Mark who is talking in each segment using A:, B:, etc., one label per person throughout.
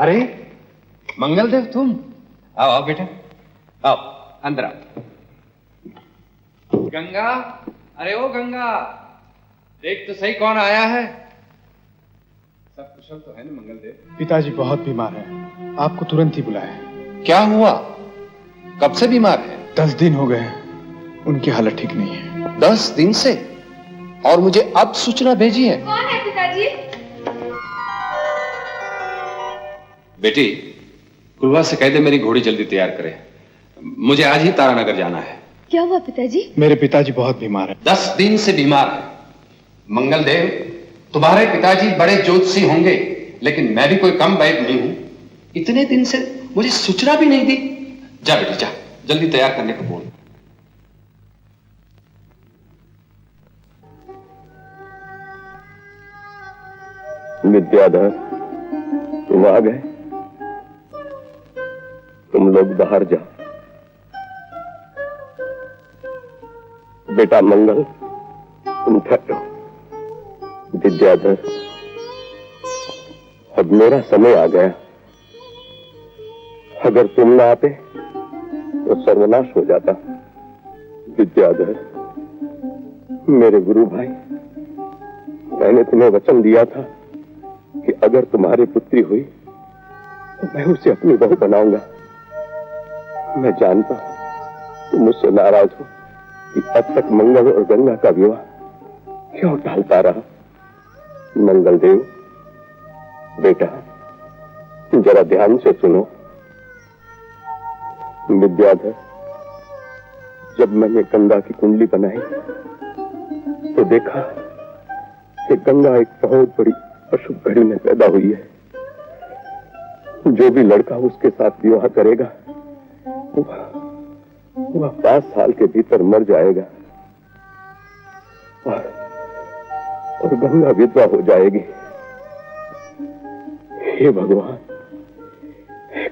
A: अरे मंगलदेव, तुम आओ आओ बेटा, आओ अंदर आओ। गंगा, अरे ओ गंगा, देख तो सही कौन आया है। सब कुशल तो है ना मंगलदेव?
B: पिताजी बहुत बीमार हैं, आपको तुरंत ही बुलाया है।
A: क्या हुआ? कब से बीमार है?
B: 10 दिन हो गए, उनकी हालत ठीक नहीं है।
A: 10 दिन से? और मुझे अब सूचना भेजी है?
C: कौन है पिताजी?
A: बेटी, कुलवा से कह दे मेरी घोड़ी जल्दी तैयार करे, मुझे आज ही तारानगर जाना है।
C: क्या हुआ पिताजी?
B: मेरे पिताजी बहुत बीमार हैं।
A: 10 दिन से बीमार है। मंगलदेव, तुम्हारे पिताजी बड़े ज्योतिषी होंगे, लेकिन मैं भी कोई कम वैद नहीं हूं। इतने दिन से मुझे सूचना भी नहीं दी। जा बेटी जा, जल्दी तैयार करने को बोल।
D: विद्याधर, तुम आ गए। तुम लोग बाहर जाओ। बेटा मंगल, तुम ठहरो। विद्याधर, अब मेरा समय आ गया। अगर तुम ना आते तो सर्वनाश हो जाता। विद्याधर, मेरे गुरु भाई, मैंने तुम्हें वचन दिया था कि अगर तुम्हारी पुत्री हुई तो मैं उसे अपनी बहू बनाऊंगा। मैं जानता हूं तुम मुझसे नाराज हो कि अब तक मंगल और गंगा का विवाह क्यों टालता रहा। मंगलदेव बेटा, जरा ध्यान से सुनो। विद्याधर, जब मैंने गंगा की कुंडली बनाई तो देखा कि गंगा एक बहुत बड़ी अशुभ घड़ी में पैदा हुई है। जो भी लड़का उसके साथ विवाह करेगा वह 5 साल के भीतर मर जाएगा और गंगा विधवा हो जाएगी। हे भगवान,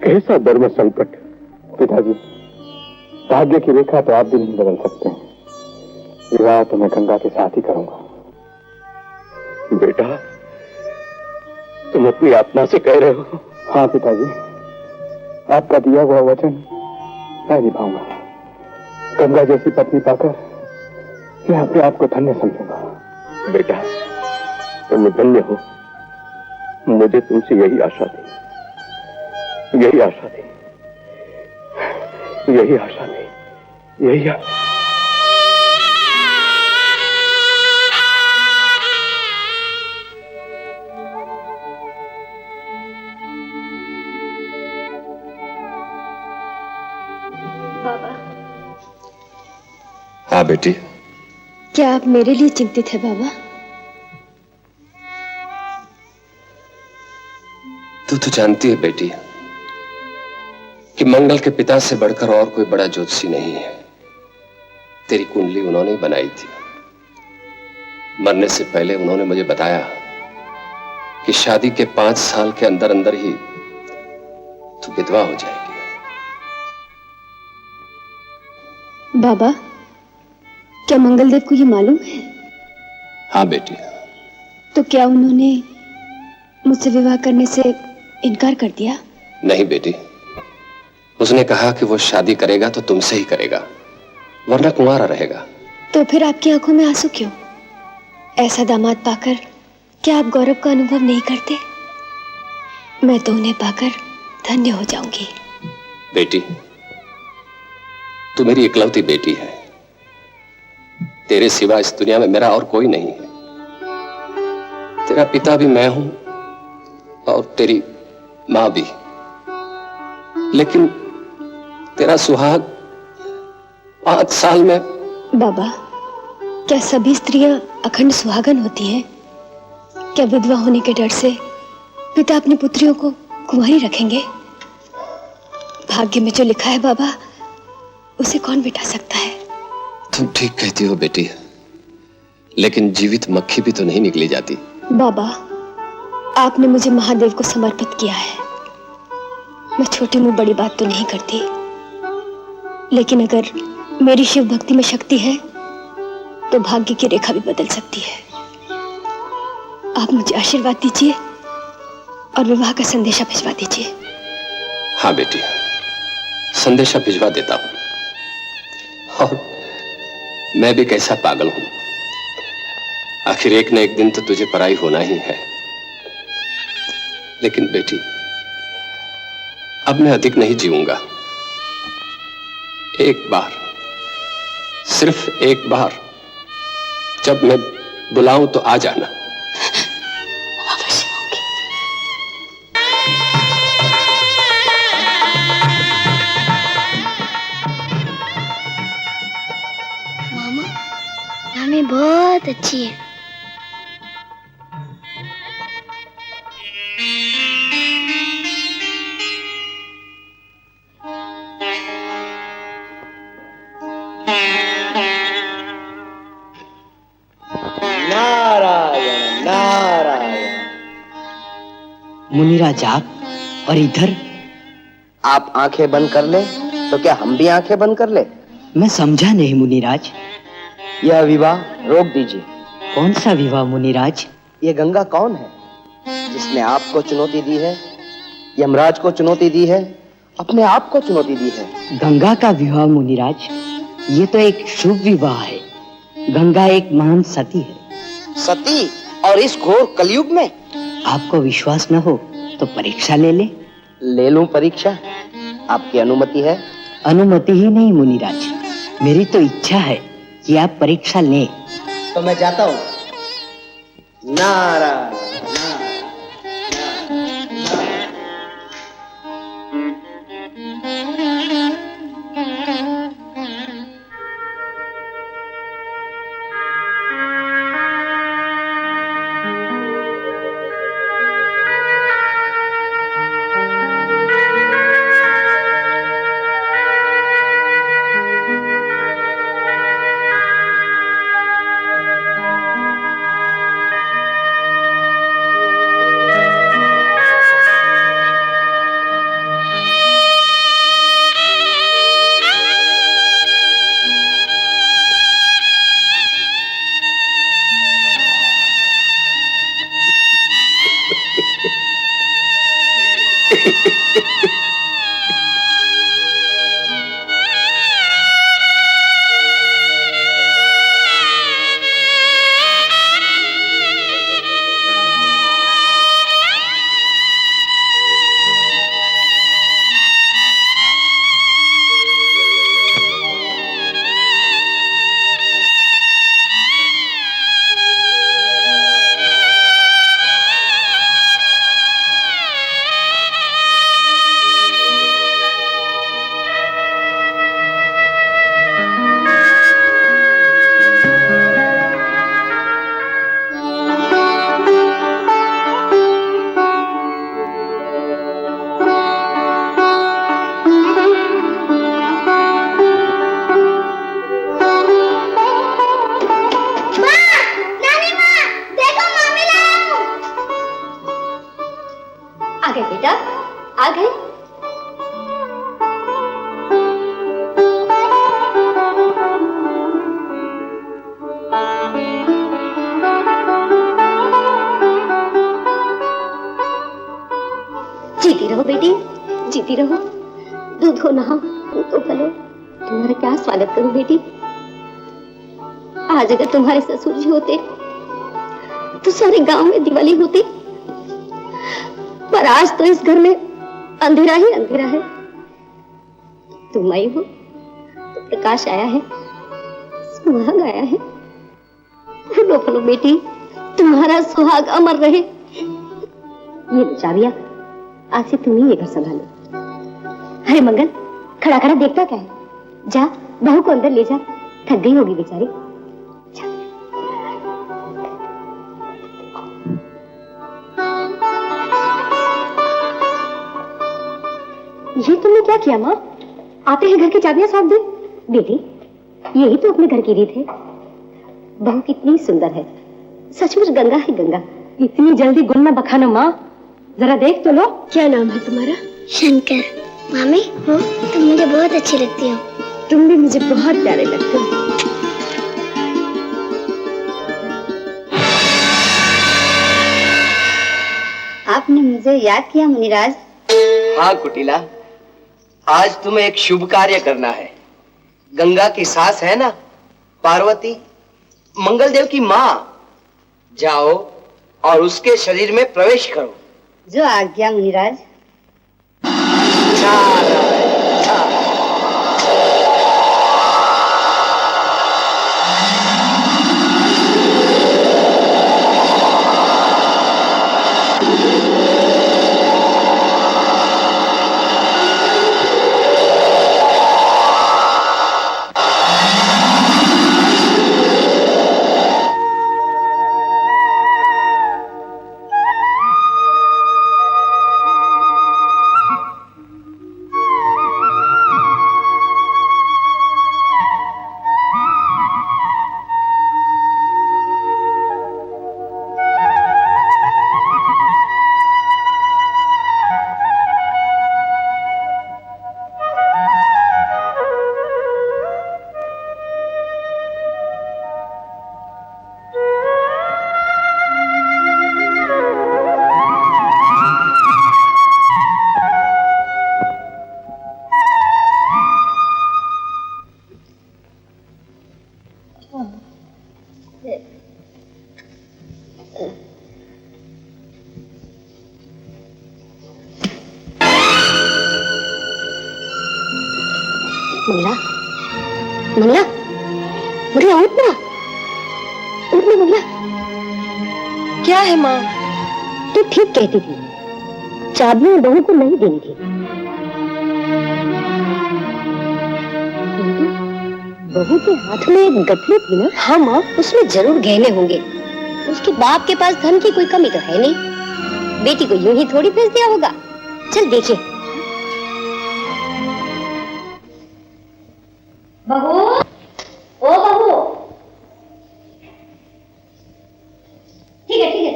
D: कैसा धर्म संकट।
B: पिताजी, भाग्य की रेखा तो आप भी नहीं बदल सकते। विवाह तो मैं गंगा के साथ ही करूंगा।
D: बेटा, तुम अपनी आत्मा से कह रहे हो?
B: हाँ पिताजी, आपका दिया हुआ वचन मैं निभाऊंगा। गंगा जैसी पत्नी पाकर मैं अपने आप को धन्य समझूंगा।
D: बेटा, तुम धन्य हो। मुझे तुमसे यही आशा थी, यही आशा थी, यही आशा थी, यही आशा।
C: बाबा।
A: हाँ बेटी।
C: क्या आप मेरे लिए चिंतित है बाबा?
A: तू तो जानती है बेटी कि मंगल के पिता से बढ़कर और कोई बड़ा ज्योतिषी नहीं है। तेरी कुंडली उन्होंने ही बनाई थी। मरने से पहले उन्होंने मुझे बताया कि शादी के 5 साल के अंदर अंदर ही तू विधवा हो जाएगी।
C: बाबा, क्या मंगलदेव को ये मालूम है?
A: हाँ बेटी।
C: तो क्या उन्होंने मुझसे विवाह करने से इनकार कर दिया?
A: नहीं बेटी, उसने कहा कि वो शादी करेगा तो तुमसे ही करेगा, वरना कुंवारा रहेगा।
C: तो फिर आपकी आंखों में आंसू क्यों? ऐसा दामाद पाकर क्या आप गौरव का अनुभव नहीं करते? मैं तो उन्हें पाकर धन्य हो जाऊंगी।
A: बेटी, तू मेरी इकलौती बेटी है। तेरे सिवा इस दुनिया में मेरा और कोई नहीं है। तेरा पिता भी मैं हूं और तेरी मां भी, लेकिन तेरा सुहाग 5 साल में।
C: बाबा, क्या सभी स्त्रियां अखंड सुहागन होती हैं? क्या विधवा होने के डर से पिता अपनी पुत्रियों को कुंवारी रखेंगे? भाग्य में जो लिखा है बाबा, उसे कौन मिटा सकता है?
A: तुम ठीक कहती हो बेटी, लेकिन जीवित मक्खी भी तो नहीं निकली जाती।
C: बाबा, आपने मुझे महादेव को समर्पित किया है। मैं छोटी मुंह बड़ी बात तो नहीं करती, लेकिन अगर मेरी शिव भक्ति में शक्ति है तो भाग्य की रेखा भी बदल सकती है। आप मुझे आशीर्वाद दीजिए और विवाह का संदेशा भिजवा दीजिए।
A: हाँ बेटी, संदेशा भिजवा देता हूं। और मैं भी कैसा पागल हूं, आखिर एक न एक दिन तो तुझे पराई होना ही है। लेकिन बेटी, अब मैं अधिक नहीं जीऊंगा। एक बार, सिर्फ एक बार जब मैं बुलाऊं तो आ जाना।
C: अवश्य होंगी।
E: मामा, नानी बहुत अच्छी है।
F: नारायण नारायण।
G: मुनिराज आप, और इधर?
F: आप आंखें बंद कर ले तो क्या हम भी आंखें बंद कर ले?
G: मैं समझा नहीं मुनिराज।
F: यह विवाह रोक दीजिए।
G: कौन सा विवाह मुनिराज?
F: ये गंगा कौन है जिसने आपको चुनौती दी है, यमराज को चुनौती दी है, अपने आप को चुनौती दी है?
G: गंगा का विवाह मुनिराज, ये तो एक शुभ विवाह है। गंगा एक महान सती है।
F: सती, और इस घोर कलयुग में?
G: आपको विश्वास न हो तो परीक्षा ले ले।
F: ले लूं परीक्षा? आपकी अनुमति है?
G: अनुमति ही नहीं मुनिराज, मेरी तो इच्छा है कि आप परीक्षा लें।
F: तो मैं जाता हूं। नारायण।
C: जीती रहो बेटी, जीती रहो। दूध हो नहाओ, दूध तो पलो। तुम्हारा क्या स्वागत करूं बेटी। आज अगर तुम्हारे ससुर जी होते तो सारे गांव में दिवाली होती, पर आज तो इस घर में अंधेरा ही अंधेरा है। तुम आई हो तो प्रकाश आया है, सुहाग आया है। फूलो फलो बेटी, तुम्हारा सुहाग अमर रहे। ये लो चाबियां, आज से तुम ही ये घर संभालो। अरे मंगल, खड़ा खड़ा देखता क्या है? जा बहू को अंदर ले जा, थक गई होगी बेचारी। ये तुमने क्या किया माँ? आते ही घर की चाबियां सौंप दी। बेटी, यही तो अपने घर की रीत है। बहू कितनी सुंदर है, सचमुच गंगा है गंगा। इतनी जल्दी गुण न बखानो माँ, जरा देख तो लो। क्या नाम है तुम्हारा?
E: शंकर। मामी हो, तुम मुझे बहुत अच्छी लगती हो।
C: तुम भी मुझे बहुत प्यारे लगते हो।
E: आपने मुझे याद किया मुनिराज।
F: हाँ कुटिला, आज तुम्हें एक शुभ कार्य करना है। गंगा की सास है ना पार्वती, मंगलदेव की माँ, जाओ और उसके शरीर में प्रवेश करो।
E: जो आज्ञा मुनिराज। मंगला, मंगला, मंगला उठना, उठना मंगला।
C: क्या है माँ?
E: तू ठीक कहती थी, चाबियां बहू को नहीं देनी थी। बहू के हाथ में एक गठरी थी ना?
C: हाँ माँ,
E: उसमें जरूर गहने होंगे। उसके बाप के पास धन की कोई कमी तो है नहीं। बेटी को यूं ही थोड़ी भेज दिया होगा। चल देखिए। बहू, ओ बहू, ठीक है,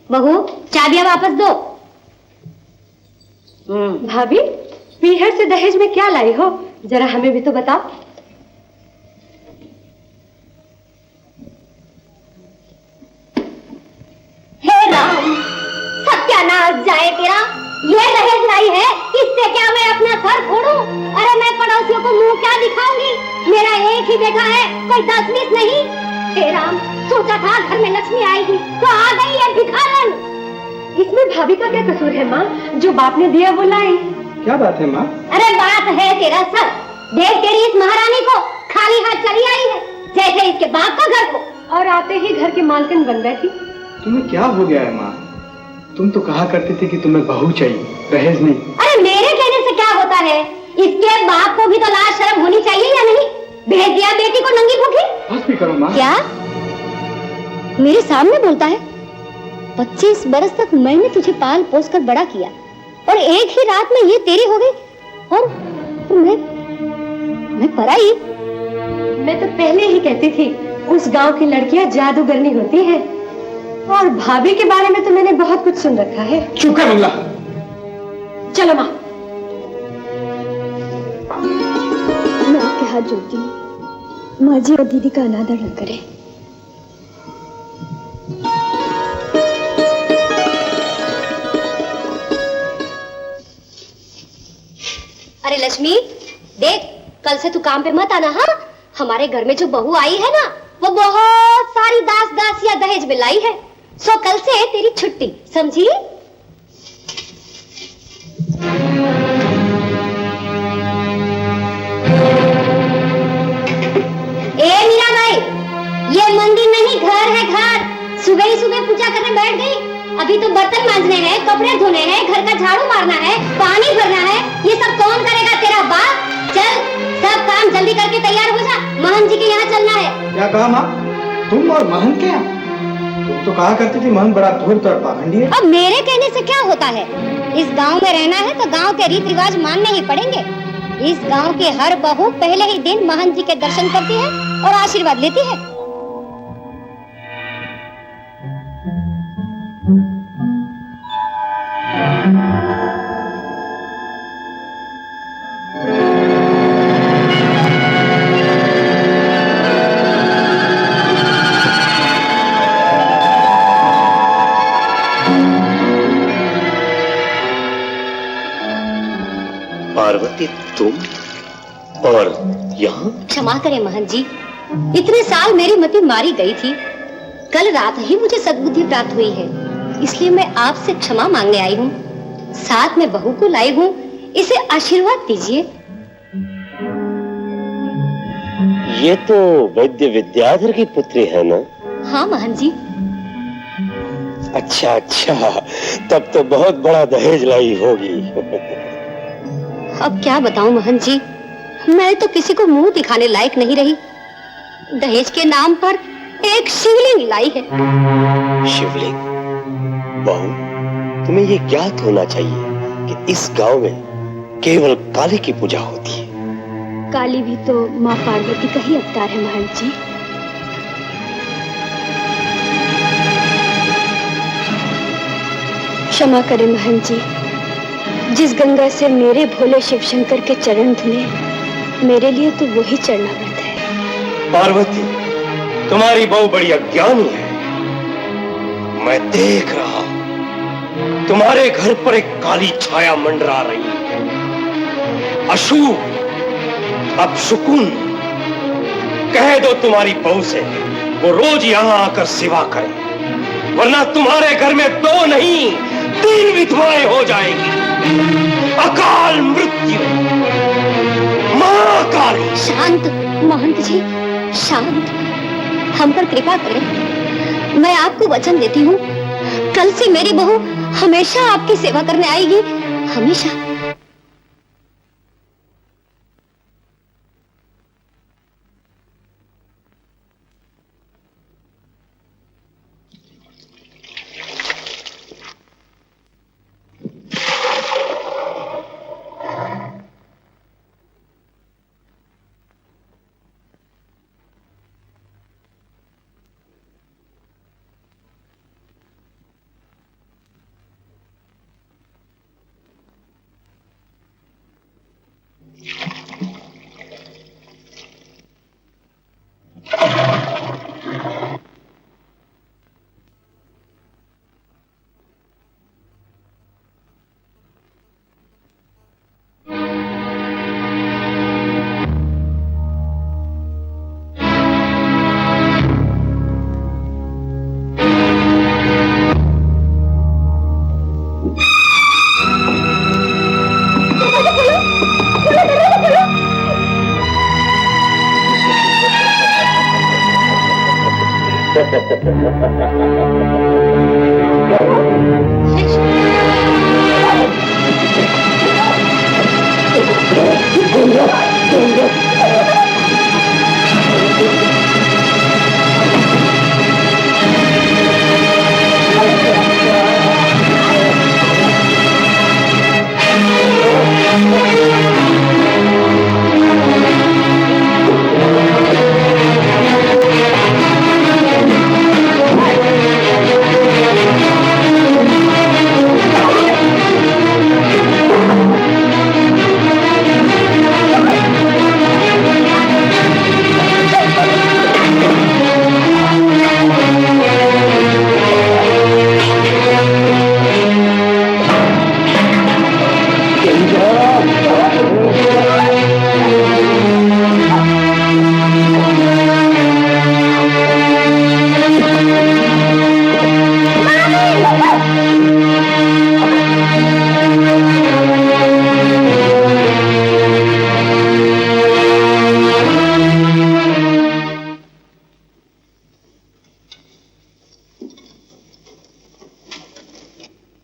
E: बहू चाबियां वापस दो।
C: भाभी, पीहर से दहेज में क्या लाई हो? जरा हमें भी तो बताओ।
E: हे राम, सत्यानाश जाए तेरा। ये दहेज लाई है, इससे क्या मैं अपना सर फोड़ूं? अरे मैं पड़ोसियों को मुंह क्या दिखाऊंगी? मेरा एक ही बेटा है, कोई 10-20 नहीं। हे राम, सोचा था घर में लक्ष्मी आएगी, तो आ गई है भिखारन।
C: इसमें भाभी का क्या कसूर है माँ? जो बाप ने दिया वो लाई।
B: क्या बात है माँ?
E: अरे बात है तेरा सर। देख तेरी इस महारानी को खाली हाथ चली आई है, जैसे इसके बाप का घर को।
C: और आते ही घर की मालकिन बन बैठी।
B: तुम्हें क्या हो गया है माँ? तुम तो कहा करती थी कि तुम्हें बहू चाहिए, दहेज नहीं।
E: अरे मेरे कहने से क्या होता है? इसके बाप को भी तो लाज शर्म होनी चाहिए या नहीं? भेज दिया बेटी को नंगी भूखी।
B: बस भी करो माँ।
E: क्या मेरे सामने बोलता है? 25 बरस तक मैंने तुझे पाल पोस कर बड़ा किया, और एक ही रात में ये तेरी हो गई। और मैं पराई।
C: मैं तो पहले ही कहती थी, उस गांव की लड़कियां जादूगरनी होती हैं। और भाभी के बारे में तो मैंने बहुत कुछ सुन रखा है।
B: चुप कर मंगला।
C: चलो माँ।
H: मैं आपके हाथ जोड़ती हूँ, माँ जी और दीदी का अनादर न करें।
E: अरे लक्ष्मी, देख कल से तू काम पे मत आना। हाँ, हमारे घर में जो बहू आई है ना, वो बहुत सारी दास दासियां दहेज में लाई है। सो कल से तेरी छुट्टी, समझी? ए मीरा भाई, ये मंदिर नहीं घर है घर। सुबह ही सुबह पूजा करने बैठ गई। अभी तो बर्तन मांजने हैं, कपड़े धोने हैं, घर का झाड़ू मारना है, पानी भरना है। ये सब कौन करेगा? तेरा बाप। चल सब काम जल्दी करके तैयार हो जा, महंत जी के यहाँ चलना है।
B: क्या कहा माँ? तुम और महंत के यहाँ? तुम तो कहा करती थी महंत बड़ा धूर्त और पाखंडी है।
E: अब मेरे कहने से क्या होता है? इस गांव में रहना है तो गांव के रीति रिवाज मानने ही पड़ेंगे। इस गांव की हर बहू पहले ही दिन महंत जी के दर्शन करती है और आशीर्वाद लेती है।
D: पार्वती तुम और यहाँ?
E: क्षमा करें महंत जी, इतने साल मेरी मति मारी गई थी। कल रात ही मुझे सद्बुद्धि प्राप्त हुई है, इसलिए मैं आपसे क्षमा मांगने आई हूँ। साथ में बहू को लाई हूँ, इसे आशीर्वाद दीजिए।
D: ये तो वैद्य विद्याधर की पुत्री है ना?
E: हाँ महंत जी।
D: अच्छा अच्छा, तब तो बहुत बड़ा दहेज लाई होगी।
E: अब क्या बताऊं महंत जी, मैं तो किसी को मुंह दिखाने लायक नहीं रही। दहेज के नाम पर एक शिवलिंग लाई है।
D: शिवलिंग? बहू, तुम्हें ये ज्ञात होना चाहिए कि इस गांव में केवल काली की पूजा होती है।
C: काली भी तो माँ पार्वती का ही अवतार है महंत जी। क्षमा करें महंत जी, जिस गंगा से मेरे भोले शिव शंकर के चरण धुले, मेरे लिए तो वही चढ़ना पड़ता है।
D: पार्वती, तुम्हारी बहू बड़ी अज्ञानी है। मैं देख रहा हूं तुम्हारे घर पर एक काली छाया मंडरा रही है। अशुभ अपशकुन। कह दो तुम्हारी बहू से वो रोज यहां आकर सेवा करे, वरना तुम्हारे घर में 2 नहीं 3 विधवाएं हो जाएगी। अकाल मृत्यु। मां काली।
E: शांत महंत जी, शांत। हम पर कृपा करें। मैं आपको वचन देती हूँ, कल से मेरी बहू हमेशा आपकी सेवा करने आएगी, हमेशा।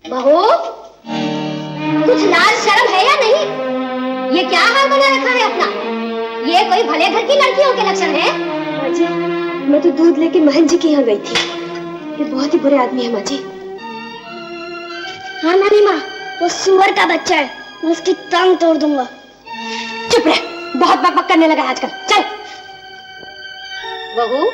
E: बहू, कुछ लाज शर्म है या नहीं? ये क्या हाल बना रखा है अपना? ये कोई भले घर की लड़कियों के लक्षण है?
C: माँ जी, मैं तो दूध लेके महंत जी के यहाँ गई थी। ये बहुत ही बुरे आदमी है माँ जी।
E: हाँ नानी माँ, वो सुअर का बच्चा है, मैं उसकी टांग तोड़ दूंगा। चुप रह, बहुत बकबक करने लगा आजकल। चल। बहू,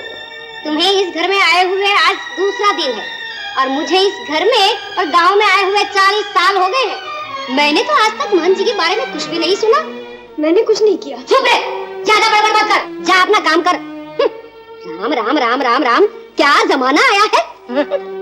E: तुम्हें इस घर में आए हुए आज दूसरा दिन है और मुझे इस घर में और गांव में आए हुए 40 साल हो गए हैं। मैंने तो आज तक महंत जी के बारे में कुछ भी नहीं सुना।
C: मैंने कुछ नहीं किया।
E: चुप रह, ज्यादा बड़बड़ मत कर, जा अपना काम कर। राम राम राम राम राम, क्या जमाना आया है।